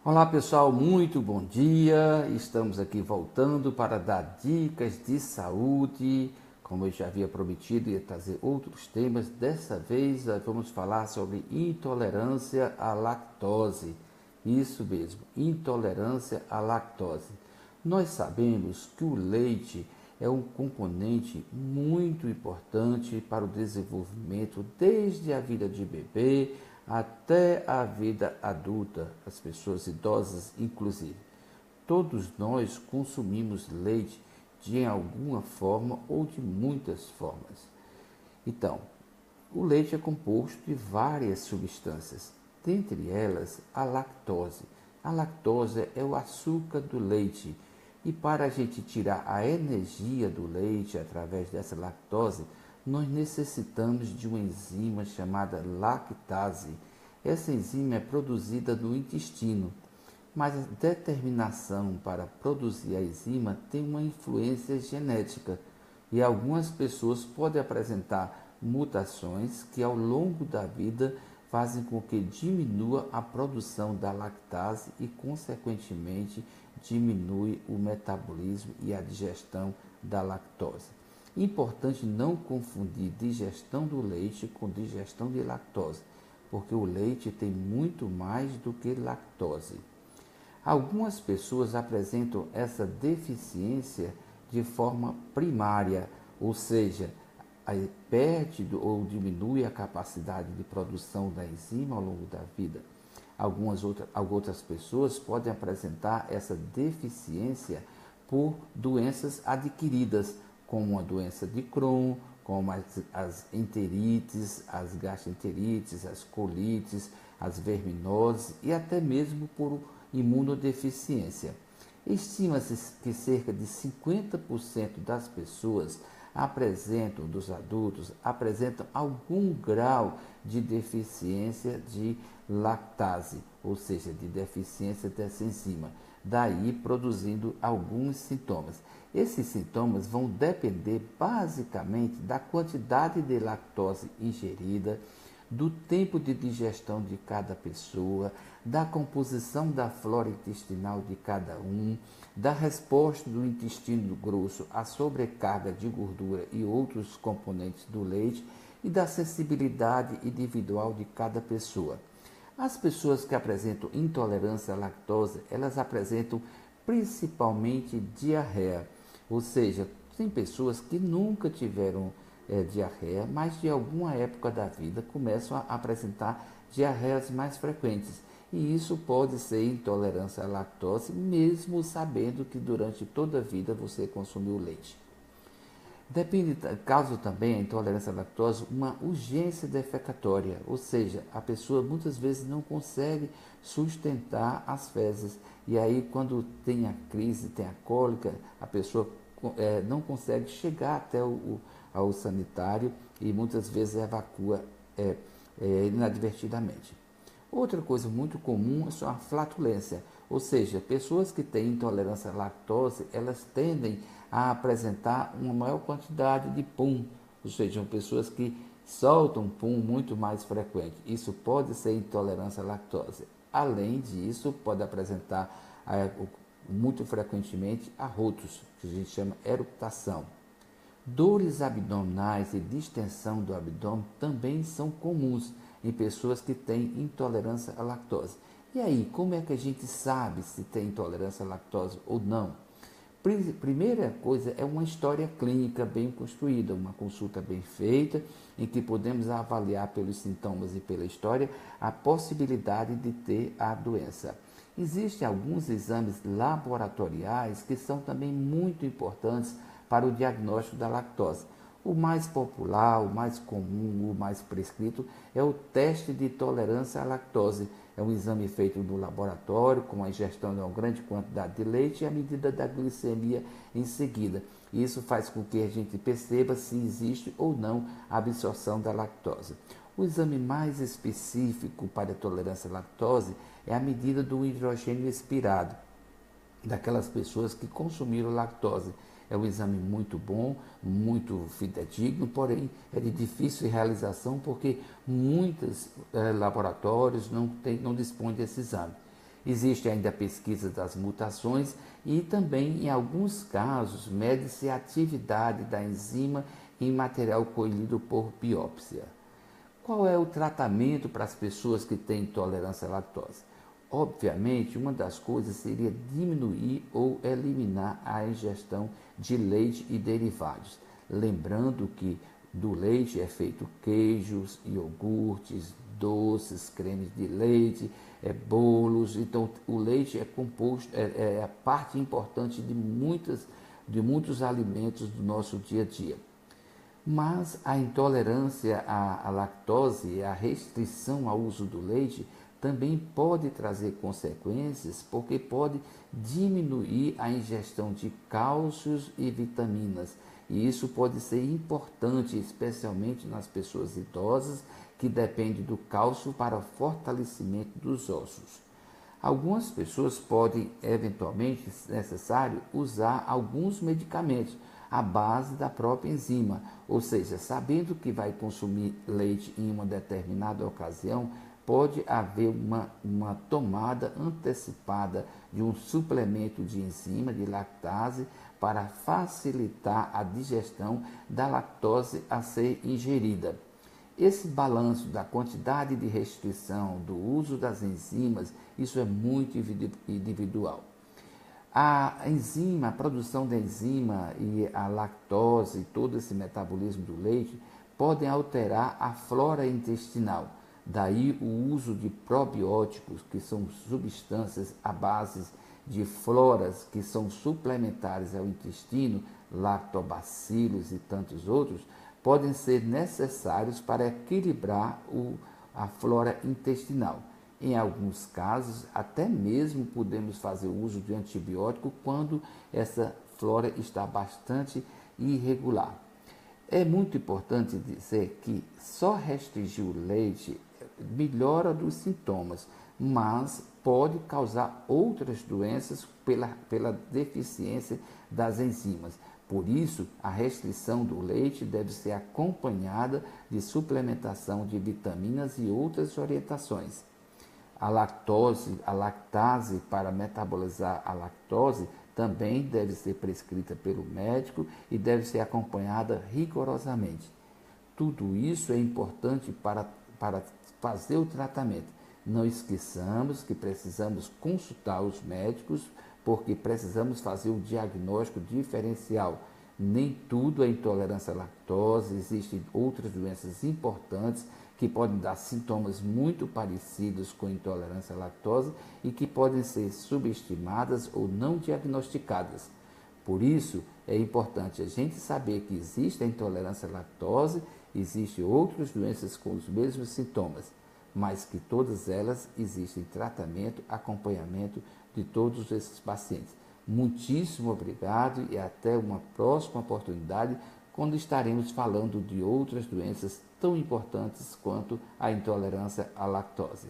Olá pessoal, muito bom dia. Estamos aqui voltando para dar dicas de saúde. Como eu já havia prometido, ia trazer outros temas. Dessa vez vamos falar sobre intolerância à lactose. Isso mesmo, intolerância à lactose. Nós sabemos que o leite é um componente muito importante para o desenvolvimento desde a vida de bebê até a vida adulta, as pessoas idosas inclusive. Todos nós consumimos leite de alguma forma ou de muitas formas. Então, o leite é composto de várias substâncias, dentre elas a lactose. A lactose é o açúcar do leite e para a gente tirar a energia do leite através dessa lactose, nós necessitamos de uma enzima chamada lactase. Essa enzima é produzida no intestino, mas a determinação para produzir a enzima tem uma influência genética e algumas pessoas podem apresentar mutações que ao longo da vida fazem com que diminua a produção da lactase e, consequentemente, diminui o metabolismo e a digestão da lactose. Importante não confundir digestão do leite com digestão de lactose, porque o leite tem muito mais do que lactose. Algumas pessoas apresentam essa deficiência de forma primária, ou seja, perde ou diminui a capacidade de produção da enzima ao longo da vida. Outras pessoas podem apresentar essa deficiência por doenças adquiridas, como a doença de Crohn, como as enterites, as gastroenterites, as colites, as verminoses e até mesmo por imunodeficiência. Estima-se que cerca de 50% das pessoas dos adultos apresentam algum grau de deficiência de lactase, ou seja, de deficiência dessa enzima, daí produzindo alguns sintomas. Esses sintomas vão depender basicamente da quantidade de lactose ingerida, do tempo de digestão de cada pessoa, da composição da flora intestinal de cada um, da resposta do intestino grosso à sobrecarga de gordura e outros componentes do leite e da sensibilidade individual de cada pessoa. As pessoas que apresentam intolerância à lactose, elas apresentam principalmente diarreia, ou seja, tem pessoas que nunca tiveram diarreia, mas de alguma época da vida começam a apresentar diarreias mais frequentes. E isso pode ser intolerância à lactose, mesmo sabendo que durante toda a vida você consumiu leite. Causa também a intolerância à lactose uma urgência defecatória, ou seja, a pessoa muitas vezes não consegue sustentar as fezes. E aí, quando tem a crise, tem a cólica, a pessoa não consegue chegar até ao sanitário e muitas vezes evacua inadvertidamente. Outra coisa muito comum é a flatulência, ou seja, pessoas que têm intolerância à lactose, elas tendem a apresentar uma maior quantidade de pum, ou seja, são pessoas que soltam pum muito mais frequente. Isso pode ser intolerância à lactose. Além disso, pode apresentar muito frequentemente arrotos, que a gente chama eructação. Dores abdominais e distensão do abdômen também são comuns em pessoas que têm intolerância à lactose. E aí, como é que a gente sabe se tem intolerância à lactose ou não? Primeira coisa é uma história clínica bem construída, uma consulta bem feita, em que podemos avaliar pelos sintomas e pela história a possibilidade de ter a doença. Existem alguns exames laboratoriais que são também muito importantes para o diagnóstico da lactose. O mais popular, o mais comum, o mais prescrito é o teste de tolerância à lactose. É um exame feito no laboratório com a ingestão de uma grande quantidade de leite e a medida da glicemia em seguida. Isso faz com que a gente perceba se existe ou não a absorção da lactose. O exame mais específico para a tolerância à lactose é a medida do hidrogênio expirado, daquelas pessoas que consumiram lactose. É um exame muito bom, muito fidedigno, porém é de difícil realização porque muitos laboratórios não dispõem desse exame. Existe ainda a pesquisa das mutações e também, em alguns casos, mede-se a atividade da enzima em material colhido por biópsia. Qual é o tratamento para as pessoas que têm intolerância à lactose? Obviamente, uma das coisas seria diminuir ou eliminar a ingestão de leite e derivados. Lembrando que do leite é feito queijos, iogurtes, doces, cremes de leite, bolos. Então, o leite é composto, é a parte importante de muitos alimentos do nosso dia a dia. Mas a intolerância à lactose e a restrição ao uso do leite também pode trazer consequências, porque pode diminuir a ingestão de cálcios e vitaminas. E isso pode ser importante, especialmente nas pessoas idosas, que dependem do cálcio para o fortalecimento dos ossos. Algumas pessoas podem, eventualmente, se necessário, usar alguns medicamentos à base da própria enzima, ou seja, sabendo que vai consumir leite em uma determinada ocasião, pode haver uma tomada antecipada de um suplemento de enzima, de lactase, para facilitar a digestão da lactose a ser ingerida. Esse balanço da quantidade de restrição do uso das enzimas, isso é muito individual. A enzima, a produção da enzima e a lactose, todo esse metabolismo do leite, podem alterar a flora intestinal. Daí o uso de probióticos, que são substâncias à base de floras que são suplementares ao intestino, lactobacilos e tantos outros, podem ser necessários para equilibrar a flora intestinal. Em alguns casos, até mesmo podemos fazer uso de antibiótico quando essa flora está bastante irregular. É muito importante dizer que só restringir o leite melhora dos sintomas, mas pode causar outras doenças pela deficiência das enzimas. Por isso, a restrição do leite deve ser acompanhada de suplementação de vitaminas e outras orientações. A lactase para metabolizar a lactose também deve ser prescrita pelo médico e deve ser acompanhada rigorosamente. Tudo isso é importante para fazer o tratamento. Não esqueçamos que precisamos consultar os médicos, porque precisamos fazer o diagnóstico diferencial. Nem tudo é intolerância à lactose, existem outras doenças importantes que podem dar sintomas muito parecidos com intolerância à lactose e que podem ser subestimadas ou não diagnosticadas. Por isso, é importante a gente saber que existe a intolerância à lactose, existem outras doenças com os mesmos sintomas, mas que todas elas existem tratamento, acompanhamento de todos esses pacientes. Muitíssimo obrigado e até uma próxima oportunidade, quando estaremos falando de outras doenças tão importantes quanto a intolerância à lactose.